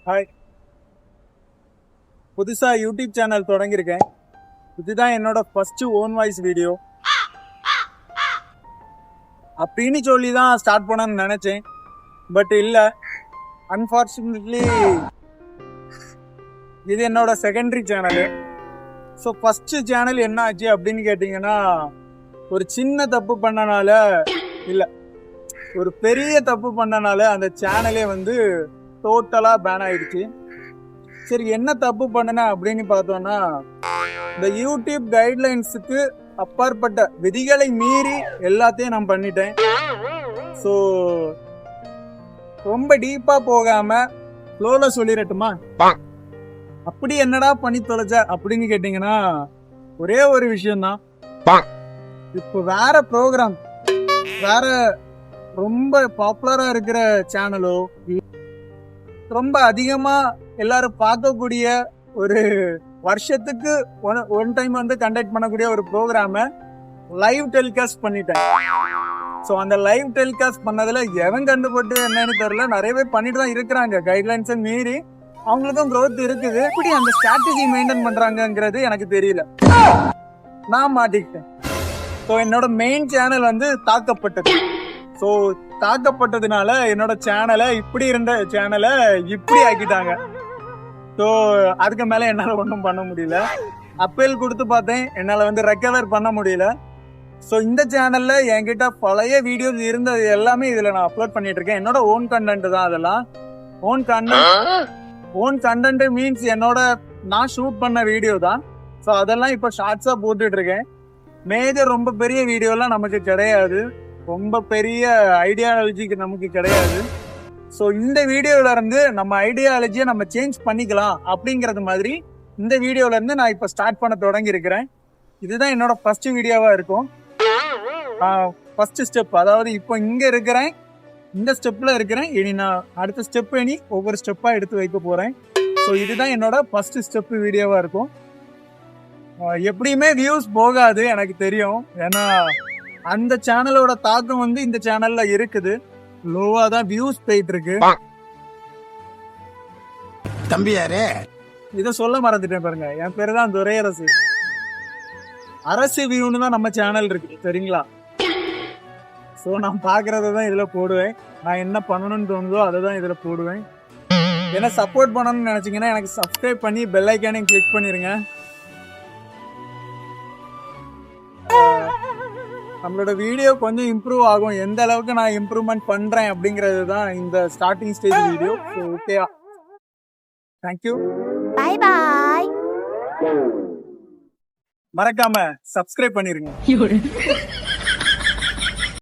Hi, புதுசா YouTube channel தொடங்கியிருக்கேன். இதுதான் என்னோட ஃபர்ஸ்ட் ஓன் வாய்ஸ் வீடியோ அப்படின்னு சொல்லி தான் ஸ்டார்ட் பண்ணணும்னு நினைச்சேன். பட் இல்லை, அன்ஃபார்ச்சுனேட்லி இது என்னோட secondary channel. So first channel என்ன ஆச்சு அப்படின்னு கேட்டிங்கன்னா, ஒரு சின்ன தப்பு பண்ணனால இல்லை, ஒரு பெரிய தப்பு பண்ணனால அந்த சேனலே வந்து டோட்டலாக பேன் ஆயிடுச்சு. சரி, என்ன தப்பு பண்ணன அப்படின்னு பார்த்தோம்னா, இந்த யூடியூப் கைட்லைன்ஸுக்கு அப்பாற்பட்ட விதிகளை மீறி எல்லாத்தையும் நான் பண்ணிட்டேன். ஸோ ரொம்ப டீப்பா போகாம ஃப்ளோல சொல்லிடட்டுமா? அப்படி என்னடா பண்ணி தொலைச்ச அப்படின்னு கேட்டீங்கன்னா, ஒரே ஒரு விஷயம்தான். இப்போ வேற ப்ரோக்ராம், வேற ரொம்ப பாப்புலரா இருக்கிற சேனலோ, ரொம்ப அதிகமா எல்லாரும் பார்க்கக்கூடிய ஒரு வருஷத்துக்கு ஒன் டைம் வந்து கண்டக்ட் பண்ணக்கூடிய ஒரு ப்ரோக்ராம லைவ் டெலிகாஸ்ட் பண்ணிட்டேன். ஸோ அந்த லைவ் டெலிகாஸ்ட் பண்ணதுல எவன் கண்டுபட்டு என்னன்னு தெரியல, நிறைய பேர் பண்ணிட்டு தான் இருக்கிறாங்க. கைட்லைன்ஸை மீறி அவங்களுக்கும் growth இருக்குது. எப்படி அந்த ஸ்ட்ராட்டஜி மெயின்டைன் பண்றாங்கிறது எனக்கு தெரியல, நான் மாட்டிக்கிட்டேன். ஸோ என்னோட மெயின் சேனல் வந்து தாக்கப்பட்டது. ஸோ தாக்கப்பட்டதுனால என்னோட சேனலை, இப்படி இருந்த சேனலை இப்படி ஆக்கிட்டாங்க. ஸோ அதுக்கு மேலே என்னால் ஒன்றும் பண்ண முடியல. அப்பீல் கொடுத்து பார்த்தேன், என்னால் வந்து ரெக்கவர் பண்ண முடியல. ஸோ இந்த சேனலில் என்கிட்ட பழைய வீடியோஸ் இருந்தது எல்லாமே இதில் நான் அப்லோட் பண்ணிட்டு இருக்கேன். என்னோட ஓன் கண்டென்ட் தான் அதெல்லாம். ஓன் கண்டென்ட் மீன்ஸ் என்னோட நான் ஷூட் பண்ண வீடியோ தான். ஸோ அதெல்லாம் இப்போ ஷார்ட்ஸாக போட்டுட்டு இருக்கேன். மேஜர் ரொம்ப பெரிய வீடியோலாம் நமக்கு கிடையாது, ரொம்ப பெரிய ஐடியாலஜிக்கு நமக்கு கிடையாது. ஸோ இந்த வீடியோல இருந்து நம்ம ஐடியாலஜியை நம்ம சேஞ்ச் பண்ணிக்கலாம் அப்படிங்கிறது மாதிரி இந்த வீடியோல இருந்து நான் இப்போ ஸ்டார்ட் பண்ண தொடங்கி இருக்கிறேன். இதுதான் என்னோட ஃபர்ஸ்ட் வீடியோவா இருக்கும். ஃபர்ஸ்ட் ஸ்டெப், அதாவது இப்போ இங்க இருக்கிறேன், இந்த ஸ்டெப்ல இருக்கிறேன். இனி நான் அடுத்த ஸ்டெப் இனி ஒவ்வொரு ஸ்டெப்பா எடுத்து வைக்க போறேன். ஸோ இதுதான் என்னோட ஃபர்ஸ்ட் ஸ்டெப் வீடியோவா இருக்கும். எப்படியுமே வியூஸ் போகாது எனக்கு தெரியும், ஏன்னா அந்த சேனலோட தாக்கம் வந்து இந்த சேனல்ல இருக்குது. லோவா தான் வியூஸ் போயிட்டு இருக்கு. தம்பியாரே, இத சொல்ல மறந்துட்டேன் பாருங்க, என் பேரு தான் துரையரசு. அரசு வியூன்னு தான் நம்ம சேனல் இருக்கு, சரிங்களா? ஸோ நான் பாக்குறத தான் இதுல போடுவேன். நான் என்ன பண்ணணும்னு தோணுதோ அதை தான் இதுல போடுவேன். என்ன சப்போர்ட் பண்ணணும்னு நினைச்சீங்கன்னா எனக்கு சப்ஸ்கிரைப் பண்ணி பெல் ஐக்கானையும் கிளிக் பண்ணிருங்க. நம்மளோட வீடியோ கொஞ்சம் இம்ப்ரூவ் ஆகும். எந்த அளவுக்கு நான் இம்ப்ரூவ்மெண்ட் பண்றேன் அப்படிங்கிறது தான் இந்த ஸ்டார்டிங் ஸ்டேஜ் வீடியோ. ஸோ ஓகேயா, தேங்க்யூ, பை பாய். மறக்காம சப்ஸ்கிரைப் பண்ணிருங்க.